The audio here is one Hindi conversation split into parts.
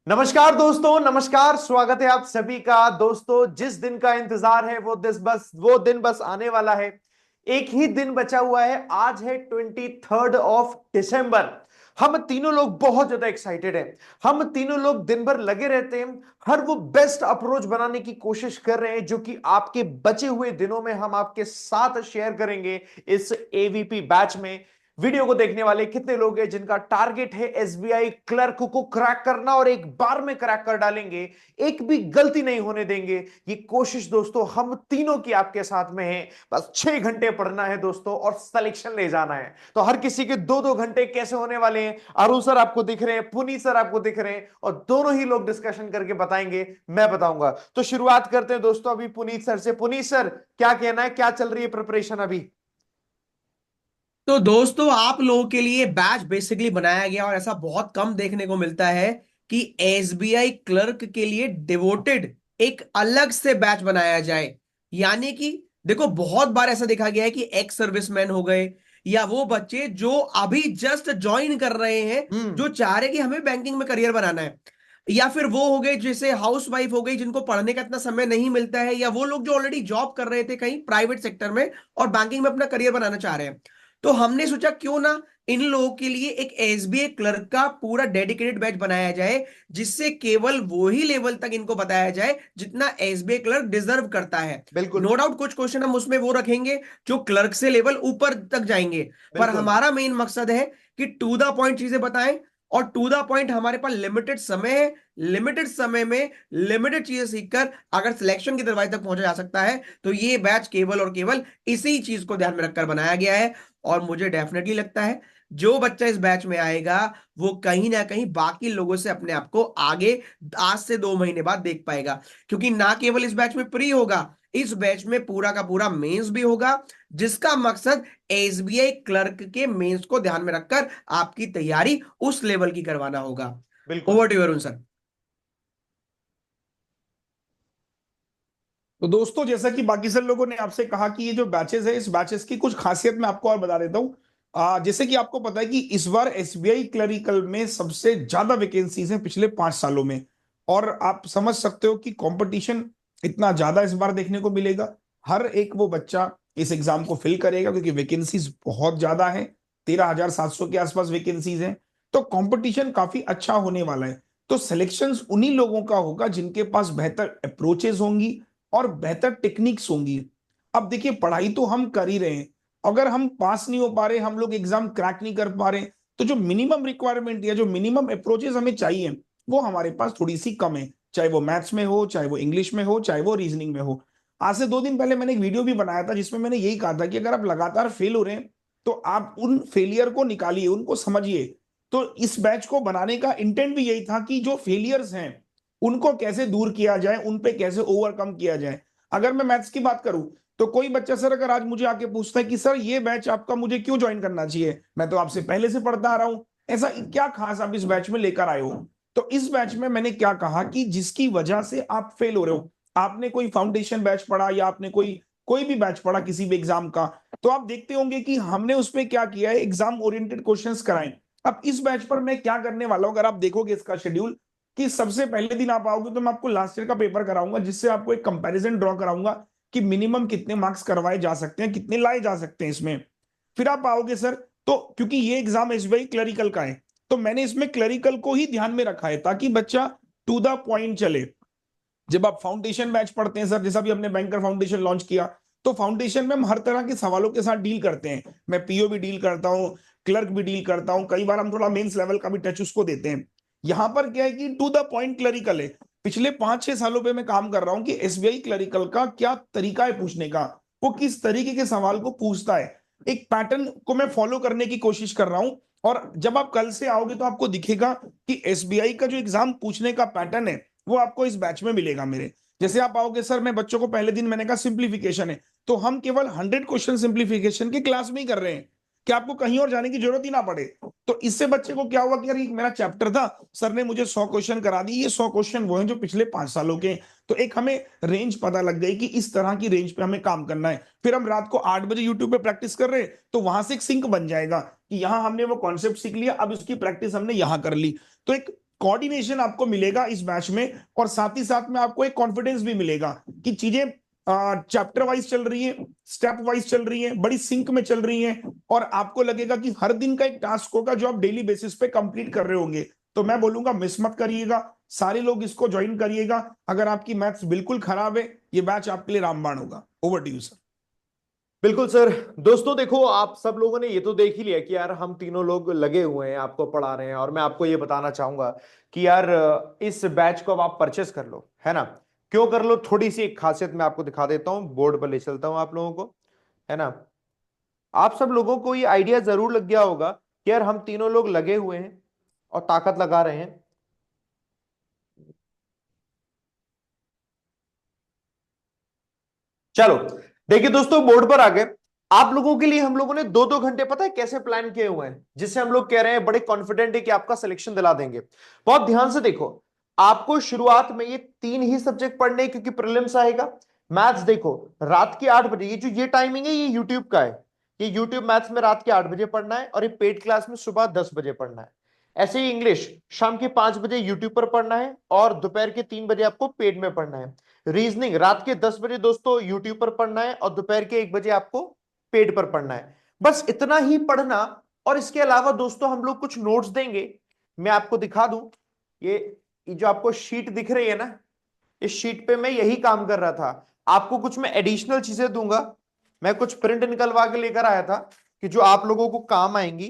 नमस्कार दोस्तों, नमस्कार। स्वागत है आप सभी का। दोस्तों, जिस दिन का इंतजार है वो दिन बस आने वाला है। एक ही दिन बचा हुआ है। आज है 23 ऑफ दिसंबर। हम तीनों लोग बहुत ज्यादा एक्साइटेड हैं। हम तीनों लोग दिन भर लगे रहते हैं। हर वो बेस्ट अप्रोच बनाने की कोशिश कर रहे हैं जो कि आपके बचे हुए दिनों में हम आपके साथ शेयर करेंगे इस एवीपी बैच में। वीडियो को देखने वाले कितने लोग हैं जिनका टारगेट है एसबीआई क्लर्क को क्रैक करना और एक बार में क्रैक कर डालेंगे। एक भी गलती नहीं होने देंगे। ये कोशिश दोस्तों हम तीनों की आपके साथ में है। बस 6 घंटे पढ़ना है दोस्तों और सिलेक्शन ले जाना है। तो हर किसी के 2-2 घंटे कैसे होने वाले हैं। अरुण सर आपको दिख रहे हैं, पुनीत सर आपको दिख रहे हैं और दोनों ही लोग डिस्कशन करके बताएंगे, मैं बताऊंगा। तो शुरुआत करते हैं दोस्तों अभी पुनीत सर से। पुनीत सर, क्या कहना है, क्या चल रही है प्रिपरेशन अभी? तो दोस्तों, आप लोगों के लिए बैच बेसिकली बनाया गया और ऐसा बहुत कम देखने को मिलता है कि एसबीआई क्लर्क के लिए डिवोटेड एक अलग से बैच बनाया जाए। यानी कि देखो, बहुत बार ऐसा देखा गया है कि एक्स सर्विसमैन हो गए या वो बच्चे जो अभी जस्ट ज्वाइन कर रहे हैं, हम्म। जो चाह रहे कि हमें बैंकिंग में करियर बनाना है, या फिर वो हो गए जैसे हाउस वाइफ हो गई जिनको पढ़ने का इतना समय नहीं मिलता है, या वो लोग जो ऑलरेडी जॉब कर रहे थे कहीं प्राइवेट सेक्टर में और बैंकिंग में अपना करियर बनाना चाह रहे हैं। तो हमने सोचा क्यों ना इन लोगों के लिए एक एसबीआई क्लर्क का पूरा डेडिकेटेड बैच बनाया जाए, जिससे केवल वो ही लेवल तक इनको बताया जाए जितना एसबीआई क्लर्क डिजर्व करता है। बिल्कुल। नो डाउट कुछ क्वेश्चन हम उसमें वो रखेंगे जो क्लर्क से लेवल ऊपर तक जाएंगे, पर बिल्कुल। हमारा मेन मकसद है कि टू द पॉइंट चीजें बताएं। और टू द पॉइंट हमारे पास लिमिटेड समय है, लिमिटेड समय में लिमिटेड चीजें सीखकर अगर सिलेक्शन की दरवाजे तक पहुंचा जा सकता है, तो ये बैच केवल और केवल इसी चीज को ध्यान में रखकर बनाया गया है। और मुझे डेफिनेटली लगता है जो बच्चा इस बैच में आएगा वो कहीं ना कहीं बाकी लोगों से अपने आप को आगे आज से 2 महीने बाद देख पाएगा। क्योंकि ना केवल इस बैच में प्री होगा, इस बैच में पूरा का पूरा मेंस भी होगा, जिसका मकसद एसबीआई क्लर्क के मेंस को ध्यान में रखकर आपकी तैयारी उस लेवल की करवाना होगा। बिल्कुल। Over to Arun sir. तो दोस्तों, जैसा कि बाकी सब लोगों ने आपसे कहा कि ये जो बैचेस है, इस बैचेस की कुछ खासियत मैं आपको और बता देता हूँ। जैसे कि आपको पता है कि इस बार एसबीआई क्लरिकल में सबसे ज्यादा वैकेंसीज हैं पिछले 5 सालों में। और आप समझ सकते हो कि कंपटीशन इतना ज्यादा इस बार देखने को मिलेगा। हर एक वो बच्चा इस एग्जाम को फिल करेगा क्योंकि वैकेंसीज बहुत ज्यादा है। 13,700 के आसपास वैकेंसीज हैं। तो कंपटीशन काफी अच्छा होने वाला है। तो सिलेक्शंस उन्हीं लोगों का होगा जिनके पास बेहतर अप्रोचेस होंगी और बेहतर टेक्निक्स होंगी। अब देखिए, पढ़ाई तो हम कर ही रहे हैं। अगर हम पास नहीं हो पा रहे, हम लोग एग्जाम क्रैक नहीं कर पा रहे, तो जो मिनिमम रिक्वायरमेंट या जो मिनिमम अप्रोचेस हमें चाहिए वो हमारे पास थोड़ी सी कम है। चाहे वो मैथ्स में हो, चाहे वो इंग्लिश में हो, चाहे वो रीजनिंग में हो। आज से 2 दिन पहले मैंने एक वीडियो भी बनाया था जिसमें मैंने यही कहा था कि अगर आप लगातार फेल हो रहे हैं तो आप उन फेलियर को निकालिए, उनको समझिए। तो इस बैच को बनाने का इंटेंट भी यही था कि जो फेलियर्स हैं उनको कैसे दूर किया जाए, उन पे कैसे ओवरकम किया जाए। अगर मैं मैथ्स की बात करूं तो कोई बच्चा सर अगर आज मुझे आके पूछता है कि सर ये बैच आपका मुझे क्यों ज्वाइन करना चाहिए, मैं तो आपसे पहले से पढ़ता आ रहा हूं, ऐसा क्या खास आप इस बैच में लेकर आए हो। तो इस बैच में मैंने क्या कहा कि जिसकी वजह से आप फेल हो रहे हो, आपने कोई फाउंडेशन बैच पढ़ा या आपने कोई कोई भी बैच पढ़ा किसी भी एग्जाम का, तो आप देखते होंगे कि हमने उसमें क्या किया है, एग्जाम ओरिएंटेड क्वेश्चंस कराए। अब इस बैच पर मैं क्या करने वाला हूं, अगर आप देखोगे इसका शेड्यूल, कि सबसे पहले दिन आप आओगे तो मैं आपको लास्ट ईयर का पेपर कराऊंगा, जिससे आपको एक कंपैरिजन ड्रॉ कराऊंगा कि मिनिमम कितने मार्क्स करवाए जा सकते हैं, कितने लाए जा सकते हैं इसमें। फिर आप आओगे सर, तो क्योंकि ये एग्जाम एसबीआई क्लरिकल का है, तो मैंने इसमें क्लरिकल को ही ध्यान में रखा है ताकि बच्चा टू द पॉइंट चले। जब आप फाउंडेशन बैच पढ़ते हैं सर, जैसा भी हमने बैंकर फाउंडेशन लॉन्च किया, तो फाउंडेशन में हम हर तरह के सवालों के साथ डील करते हैं। मैं पीओ भी डील करता हूं, क्लर्क भी डील करता हूं, कई बार हम थोड़ा मेंस लेवल का भी टच उसको देते हैं। यहां पर क्या है कि टू द पॉइंट क्लरिकल है। पिछले 5-6 सालों पे मैं काम कर रहा हूं कि एसबीआई क्लरिकल का क्या तरीका है पूछने का, वो किस तरीके के सवाल को पूछता है, एक पैटर्न को मैं फॉलो करने की कोशिश कर रहा हूं। और जब आप कल से आओगे तो आपको दिखेगा कि एसबीआई का जो एग्जाम पूछने का पैटर्न है वो आपको इस बैच में मिलेगा मेरे। जैसे आप आओगे सर, मैं बच्चों को पहले दिन मैंने कहा सिंप्लीफिकेशन है, तो हम केवल 100 क्वेश्चन सिंप्लीफिकेशन की क्लास में ही कर रहे हैं कि आपको कहीं और जाने की जरूरत ही ना पड़े। तो इससे बच्चे को क्या हुआ कि यार ये मेरा चैप्टर था, सर ने मुझे 100 क्वेश्चन करा दिए, ये 100 क्वेश्चन वो हैं जो पिछले 5 सालों के हैं। तो एक हमें रेंज पता लग गई कि इस तरह की रेंज पे हमें काम करना है। फिर हम रात को 8 बजे यूट्यूब पे प्रैक्टिस कर रहे हैं, तो वहां से एक सिंक बन जाएगा कि यहाँ हमने वो कॉन्सेप्ट सीख लिया, अब उसकी प्रैक्टिस हमने यहाँ कर ली। तो एक कोऑर्डिनेशन आपको मिलेगा इस बैच में, और साथ ही साथ में आपको एक कॉन्फिडेंस भी मिलेगा कि चीजें चैप्टर वाइज चल रही है, स्टेप वाइज चल रही है, बड़ी सिंक में चल रही है, और आपको लगेगा कि हर दिन का एक टास्क होगा जो आप डेली बेसिस पे कंप्लीट कर रहे होंगे। तो मैं बोलूंगा मिस मत करिएगा, सारे लोग इसको ज्वाइन करिएगा। अगर आपकी मैथ्स बिल्कुल खराब है, ये बैच आपके लिए रामबाण होगा। Over to you sir. बिल्कुल सर। दोस्तों देखो, आप सब लोगों ने ये तो देख ही लिया कि यार हम तीनों लोग लगे हुए हैं, आपको पढ़ा रहे हैं, और मैं आपको ये बताना चाहूंगा कि यार इस बैच को अब आप परचेस कर लो, है ना। क्यों कर लो, थोड़ी सी एक खासियत मैं आपको दिखा देता हूं, बोर्ड पर ले चलता हूं आप लोगों को, है ना। आप सब लोगों को ये आइडिया जरूर लग गया होगा कि यार हम तीनों लोग लगे हुए हैं और ताकत लगा रहे हैं। चलो देखिए दोस्तों, बोर्ड पर आ गए। आप लोगों के लिए हम लोगों ने 2-2 घंटे पता है कैसे प्लान किए हुए हैं, जिससे हम लोग कह रहे हैं बड़े कॉन्फिडेंट है कि आपका सिलेक्शन दिला देंगे। बहुत ध्यान से देखो, आपको शुरुआत में ये 3 ही सब्जेक्ट पढ़ने हैं, क्योंकि प्रीलिम्स आएगा। मैथ्स देखो, रात के 8 बजे, ये जो ये टाइमिंग है ये यूट्यूब का है। ये यूट्यूब मैथ्स में रात के 8 बजे पढ़ना है, और ये पेड क्लास में सुबह 10 बजे पढ़ना है। ऐसे ही इंग्लिश शाम के 5 बजे यूट्यूब पर पढ़ना है, और दोपहर के 3 बजे आपको पेड में पढ़ना है। रीजनिंग रात के 10 बजे दोस्तों यूट्यूब पर पढ़ना है, और दोपहर के 1 बजे आपको पेड पर पढ़ना है। बस इतना ही पढ़ना। और इसके अलावा दोस्तों हम लोग कुछ नोट्स देंगे, मैं आपको दिखा दूं। ये ये जो आपको शीट दिख रही है ना, इस शीट पे मैं यही काम कर रहा था। आपको कुछ मैं एडिशनल चीजें दूंगा। मैं कुछ प्रिंट निकलवा के लेकर आया था कि जो आप लोगों को काम आएंगी।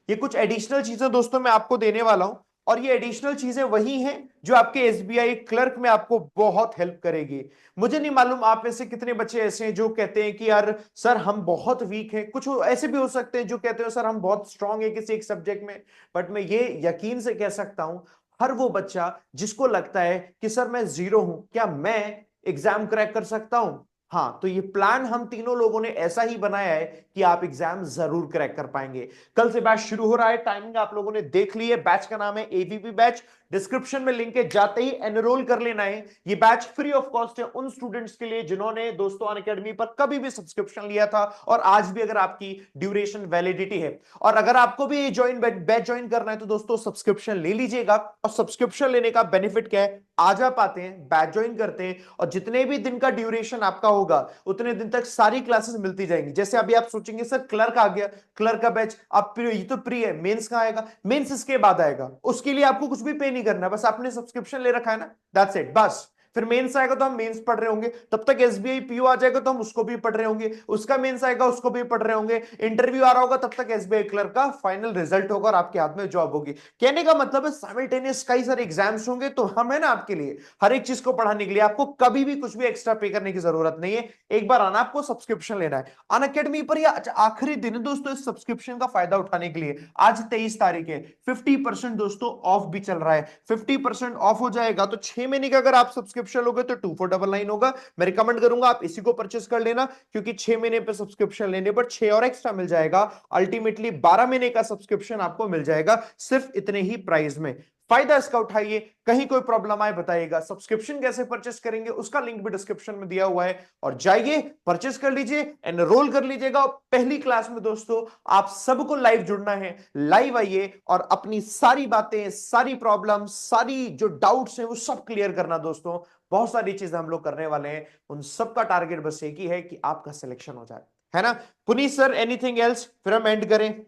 ये कुछ एडिशनल चीजें दोस्तों मैं आपको देने वाला हूं, और ये एडिशनल चीजें वही हैं जो आपके एसबीआई क्लर्क में आपको बहुत हेल्प करेगी। मुझे नहीं मालूम आप में से कितने बच्चे ऐसे हैं जो कहते हैं कि यार सर हम बहुत वीक हैं, कुछ ऐसे भी हो सकते हैं जो कहते हैं सर हम बहुत स्ट्रांग है किसी एक सब्जेक्ट में। बट मैं ये यकीन से कह सकता हूं, हर वो बच्चा जिसको लगता है कि सर मैं जीरो हूं, क्या मैं एग्जाम क्रैक कर सकता हूं? हाँ, तो ये प्लान हम तीनों लोगों ने ऐसा ही बनाया है कि आप एग्जाम जरूर क्रैक कर पाएंगे। कल से बैच शुरू हो रहा है, टाइमिंग आप लोगों ने देख ली है। बैच का नाम है एवीपी बैच, डिस्क्रिप्शन में लिंक है, जाते ही एनरोल कर लेना है। ये बैच फ्री ऑफ कॉस्ट है उन स्टूडेंट्स के लिए जिन्होंने दोस्तों अनअकैडमी पर कभी भी सब्सक्रिप्शन लिया था, और आज भी अगर आपकी ड्यूरेशन वैलिडिटी है। और अगर आपको भी ज्वाइन बैच ज्वाइन करना है तो दोस्तों सब्सक्रिप्शन ले लीजिएगा। और सब्सक्रिप्शन लेने का बेनिफिट क्या है, आज आप आते हैं, बैच ज्वाइन करते हैं, और जितने भी दिन का ड्यूरेशन आपका होगा उतने दिन तक सारी क्लासेस मिलती जाएंगी। जैसे अभी आप सोचेंगे सर क्लर्क आ गया, क्लर्क का बैच आप ये तो प्री है, मेंस कहां आएगा? मेंस इसके बाद आएगा, उसके लिए आपको कुछ भी पे नहीं करना, बस आपने सब्सक्रिप्शन ले रखा है ना, दैट्स इट बस। फिर मेंस आएगा तो हम मेंस पढ़ रहे होंगे, तब तक एसबीआई पीओ आ जाएगा तो हम उसको भी पढ़ रहे होंगे, उसका मेंस आएगा उसको भी पढ़ रहे होंगे, इंटरव्यू आ रहा होगा तब तक एसबीआई क्लर्क का फाइनल रिजल्ट होगा और आपके हाथ में जॉब होगी। कहने का मतलब है साइमल्टेनियस कई सारे एग्जाम्स होंगे, तो हम है ना आपके लिए हर एक चीज को पढ़ाने के लिए। आपको कभी भी कुछ भी एक्स्ट्रा पे करने की जरूरत नहीं है, एक बार आना, आपको सब्सक्रिप्शन लेना है। अनअकैडमी पर यह आखिरी दिन है दोस्तों इस सब्सक्रिप्शन का फायदा उठाने के लिए। आज 23 तारीख है, 50% दोस्तों ऑफ भी चल रहा है। 50% ऑफ हो जाएगा तो 6 महीने का अगर आप सब्सक्रिप्शन लोगे तो 2499 होगा। मैं रिकमेंड करूंगा आप इसी को परचेस कर लेना, क्योंकि 6 महीने पे सब्सक्रिप्शन लेने पर 6 और एक्स्ट्रा मिल जाएगा। अल्टीमेटली 12 महीने का सब्सक्रिप्शन आपको मिल जाएगा सिर्फ इतने ही प्राइस में। फायदा इसका उठाइए, कहीं कोई प्रॉब्लम आए बताइएगा। सब्सक्रिप्शन कैसे परचेस करेंगे उसका लिंक भी डिस्क्रिप्शन में दिया हुआ है, और जाइए परचेस कर लीजिए, एनरोल कर लीजिएगा। पहली क्लास में दोस्तों आप सबको लाइव जुड़ना है, लाइव आइए और अपनी सारी बातें, सारी प्रॉब्लम, सारी जो डाउट्स हैं वो सब क्लियर करना दोस्तों। बहुत सारी चीजें हम लोग करने वाले हैं, उन सबका टारगेट बस एक ही है कि आपका सिलेक्शन हो जाए, है ना। पुनीत सर एनीथिंग एल्स, फिर हम एंड करें।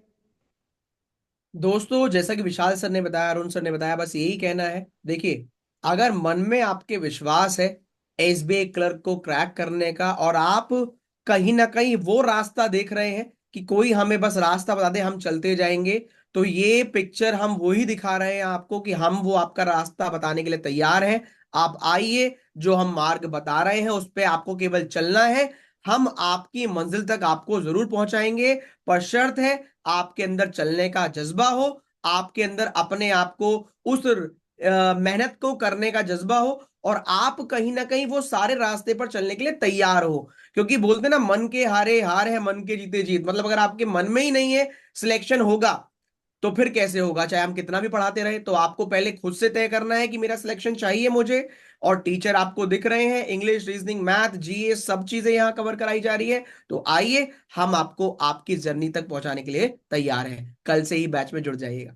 दोस्तों जैसा कि विशाल सर ने बताया, अरुण सर ने बताया, बस यही कहना है। देखिए, अगर मन में आपके विश्वास है एसबीआई क्लर्क को क्रैक करने का, और आप कहीं ना कहीं वो रास्ता देख रहे हैं कि कोई हमें बस रास्ता बता दे हम चलते जाएंगे, तो ये पिक्चर हम वही दिखा रहे हैं आपको कि हम वो आपका रास्ता बताने के लिए तैयार हैं। आप आइए, जो हम मार्ग बता रहे हैं उस पे आपको केवल चलना है। हम आपकी मंजिल तक आपको जरूर पहुंचाएंगे, पर शर्त है आपके अंदर चलने का जज्बा हो, आपके अंदर अपने आप को उस मेहनत को करने का जज्बा हो, और आप कहीं ना कहीं वो सारे रास्ते पर चलने के लिए तैयार हो। क्योंकि बोलते ना, मन के हारे हार है, मन के जीते जीत। मतलब अगर आपके मन में ही नहीं है सिलेक्शन होगा, तो फिर कैसे होगा? चाहे हम कितना भी पढ़ाते रहे, तो आपको पहले खुद से तय करना है कि मेरा सिलेक्शन चाहिए मुझे। और टीचर आपको दिख रहे हैं, इंग्लिश, रीजनिंग, मैथ, जीए, सब चीजें यहाँ कवर कराई जा रही है। तो आइए, हम आपको आपकी जर्नी तक पहुंचाने के लिए तैयार हैं। कल से ही बैच में जुड़ जाइएगा।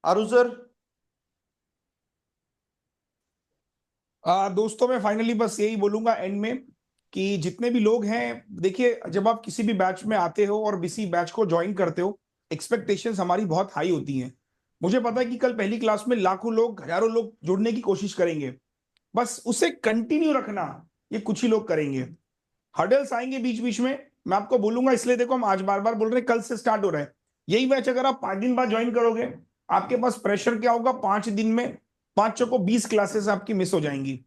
आरू सर। दोस्तों मैं फाइनली बस यही बोलूंगा एंड में कि जितने भी लोग हैं, देखिए जब आप किसी भी बैच में आते हो और किसी बैच को ज्वाइन करते हो, एक्सपेक्टेशंस हमारी बहुत हाई होती हैं। मुझे पता है कि कल पहली क्लास में लाखों लोग, हजारों लोग जुड़ने की कोशिश करेंगे, बस उसे कंटिन्यू रखना ये कुछ ही लोग करेंगे। हर्डल्स आएंगे बीच बीच में, मैं आपको बोलूंगा, इसलिए देखो हम आज बार बार बोल रहे हैं, कल से स्टार्ट हो रहा है यही बैच। अगर आप 5 दिन बाद ज्वाइन करोगे, आपके पास प्रेशर क्या होगा, 5 दिन में 5 चौको 20 क्लासेस आपकी मिस हो जाएंगी,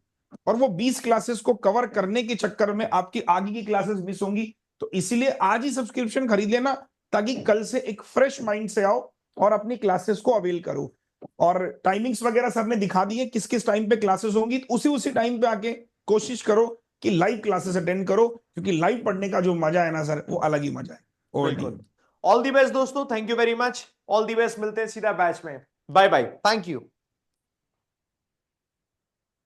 और वो 20 क्लासेस को कवर करने के चक्कर में आपकी आगे की क्लासेस मिस होंगी। तो इसीलिए आज ही सब्सक्रिप्शन खरीद लेना, ताकि कल से एक फ्रेश माइंड से आओ और अपनी क्लासेस को अवेल करो। और टाइमिंग्स वगैरह सर ने दिखा दी है, किस किस टाइम पे क्लासेस होंगी, तो उसी टाइम पे आके कोशिश करो कि लाइव क्लासेस अटेंड करो, क्योंकि लाइव पढ़ने का जो मजा है ना सर, वो अलग ही मजा है। बिल्कुल। ऑल दी बेस्ट दोस्तों, thank you very much. All the best, मिलते हैं सीधा बैच में। Bye bye, thank you.